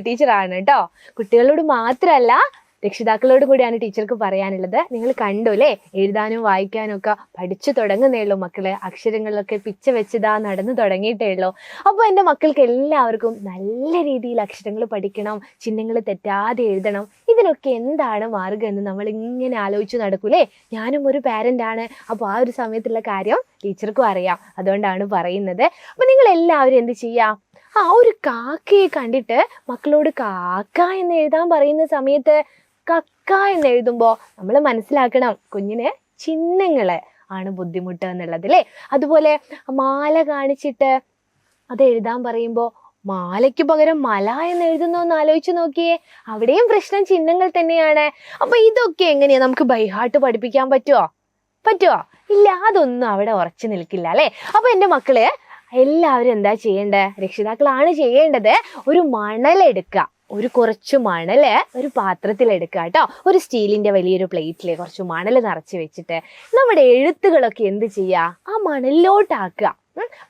ടീച്ചറാണ് കേട്ടോ. കുട്ടികളോട് മാത്രമല്ല രക്ഷിതാക്കളോട് കൂടിയാണ് ടീച്ചർക്ക് പറയാനുള്ളത്. നിങ്ങൾ കണ്ടു അല്ലേ, എഴുതാനും വായിക്കാനും ഒക്കെ പഠിച്ചു തുടങ്ങുന്നേ ഉള്ളൂ മക്കളെ. അക്ഷരങ്ങളിലൊക്കെ പിച്ച വെച്ചതാ നടന്നു തുടങ്ങിയിട്ടേ ഉള്ളൂ. അപ്പോൾ എൻ്റെ മക്കൾക്ക് എല്ലാവർക്കും നല്ല രീതിയിൽ അക്ഷരങ്ങൾ പഠിക്കണം, ചിഹ്നങ്ങൾ തെറ്റാതെ എഴുതണം. ഇതിനൊക്കെ എന്താണ് മാർഗം എന്ന് നമ്മൾ ഇങ്ങനെ ആലോചിച്ച് നടക്കൂലേ. ഞാനും ഒരു പാരൻ്റ് ആണ്, അപ്പോൾ ആ ഒരു സമയത്തുള്ള കാര്യം ടീച്ചർക്കും അറിയാം. അതുകൊണ്ടാണ് പറയുന്നത്. അപ്പോൾ നിങ്ങൾ എല്ലാവരും എന്ത് ചെയ്യുക, ഒരു കാക്കയെ കണ്ടിട്ട് മക്കളോട് കാക്ക എന്ന് എഴുതാൻ പറയുന്ന സമയത്ത് കക്ക എന്ന് എഴുതുമ്പോൾ നമ്മൾ മനസ്സിലാക്കണം കുഞ്ഞിന് ചിഹ്നങ്ങൾ ആണ് ബുദ്ധിമുട്ട് എന്നുള്ളത് അല്ലേ. അതുപോലെ മാല കാണിച്ചിട്ട് അത് എഴുതാൻ പറയുമ്പോൾ മാലയ്ക്ക് പകരം മല എന്ന് എഴുതുന്നോ എന്ന് ആലോചിച്ച് നോക്കിയേ, അവിടെയും പ്രശ്നം ചിഹ്നങ്ങൾ തന്നെയാണ്. അപ്പൊ ഇതൊക്കെ എങ്ങനെയാ നമുക്ക് ബൈഹാർട്ട് പഠിപ്പിക്കാൻ പറ്റുമോ? ഇല്ല, അതൊന്നും അവിടെ ഉറച്ചു നിൽക്കില്ല അല്ലേ. അപ്പൊ എൻ്റെ മക്കള് എല്ലാവരും എന്താ ചെയ്യേണ്ടത്, രക്ഷിതാക്കളാണ് ചെയ്യേണ്ടത്. ഒരു മണലെടുക്കുക, കുറച്ച് മണല് ഒരു പാത്രത്തിൽ എടുക്കുക കേട്ടോ. ഒരു സ്റ്റീലിന്റെ വലിയൊരു പ്ലേറ്റിൽ കുറച്ച് മണൽ നിറച്ച് വെച്ചിട്ട് നമ്മുടെ എഴുത്തുകളൊക്കെ എന്ത് ചെയ്യുക, ആ മണലിലോട്ടാക്കുക.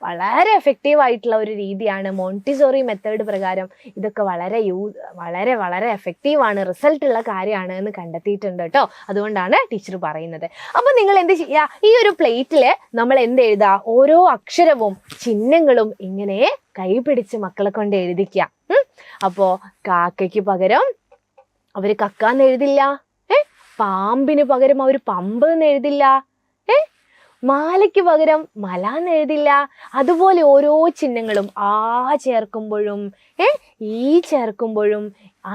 വളരെ എഫക്റ്റീവ് ആയിട്ടുള്ള ഒരു രീതിയാണ്. മോണ്ടിസോറി മെത്തേഡ് പ്രകാരം ഇതൊക്കെ വളരെ വളരെ എഫക്റ്റീവാണ്, റിസൾട്ട് ഉള്ള കാര്യമാണ് എന്ന് കണ്ടെത്തിയിട്ടുണ്ട് കേട്ടോ. അതുകൊണ്ടാണ് ടീച്ചർ പറയുന്നത്. അപ്പോൾ നിങ്ങൾ എന്ത് ചെയ്യുക, ഈ ഒരു പ്ലേറ്റിൽ നമ്മൾ എന്ത് എഴുതുക, ഓരോ അക്ഷരവും ചിഹ്നങ്ങളും ഇങ്ങനെ കൈ പിടിച്ച് മക്കളെ കൊണ്ട് എഴുതിക്കുക. അപ്പോൾ കാക്കയ്ക്ക് പകരം അവർ കക്കാന്ന് എഴുതില്ല, പാമ്പിന് പകരം അവർ പമ്പ് എന്ന് എഴുതില്ല, മാലയ്ക്ക് പകരം മല എന്ന് എഴുതില്ല. അതുപോലെ ഓരോ ചിഹ്നങ്ങളും ആ ചേർക്കുമ്പോഴും ഈ ചേർക്കുമ്പോഴും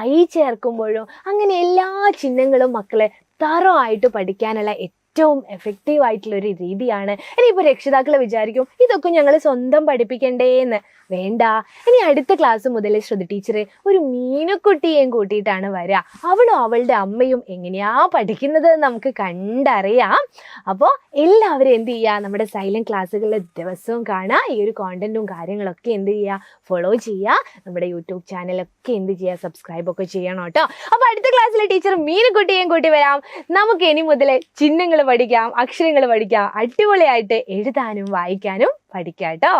ഐ ചേർക്കുമ്പോഴും അങ്ങനെ എല്ലാ ചിഹ്നങ്ങളും മക്കളെ തറവായിട്ട് പഠിക്കാനുള്ള ഏറ്റവും എഫക്റ്റീവ് ആയിട്ടുള്ള ഒരു രീതിയാണ്. ഇനിയിപ്പോൾ രക്ഷിതാക്കൾ വിചാരിക്കും ഇതൊക്കെ ഞങ്ങൾ സ്വന്തം പഠിപ്പിക്കണ്ടേന്ന്. വേണ്ട, ഇനി അടുത്ത ക്ലാസ് മുതൽ ശ്രുതി ടീച്ചർ ഒരു മീനുക്കുട്ടിയെയും കൂട്ടിയിട്ടാണ് വരിക. അവളും അവളുടെ അമ്മയും എങ്ങനെയാ പഠിക്കുന്നത് നമുക്ക് കണ്ടറിയാം. അപ്പോൾ എല്ലാവരും എന്ത് ചെയ്യുക, നമ്മുടെ സൈലന്റ് ക്ലാസ്സുകളിൽ ദിവസവും കാണുക. ഈ ഒരു കോണ്ടന്റും കാര്യങ്ങളൊക്കെ എന്ത് ചെയ്യുക, ഫോളോ ചെയ്യുക. നമ്മുടെ യൂട്യൂബ് ചാനലൊക്കെ എന്ത് ചെയ്യുക, സബ്സ്ക്രൈബ് ഒക്കെ ചെയ്യണം കേട്ടോ. അപ്പോൾ അടുത്ത ക്ലാസ്സിലെ ടീച്ചർ മീനുക്കുട്ടിയെയും കൂട്ടി വരാം. നമുക്ക് ഇനി മുതൽ ചിഹ്നങ്ങൾ പഠിക്കാം, അക്ഷരങ്ങൾ പഠിക്കാം, അടിപൊളിയായിട്ട് എഴുതാനും വായിക്കാനും പഠിക്കാം കേട്ടോ.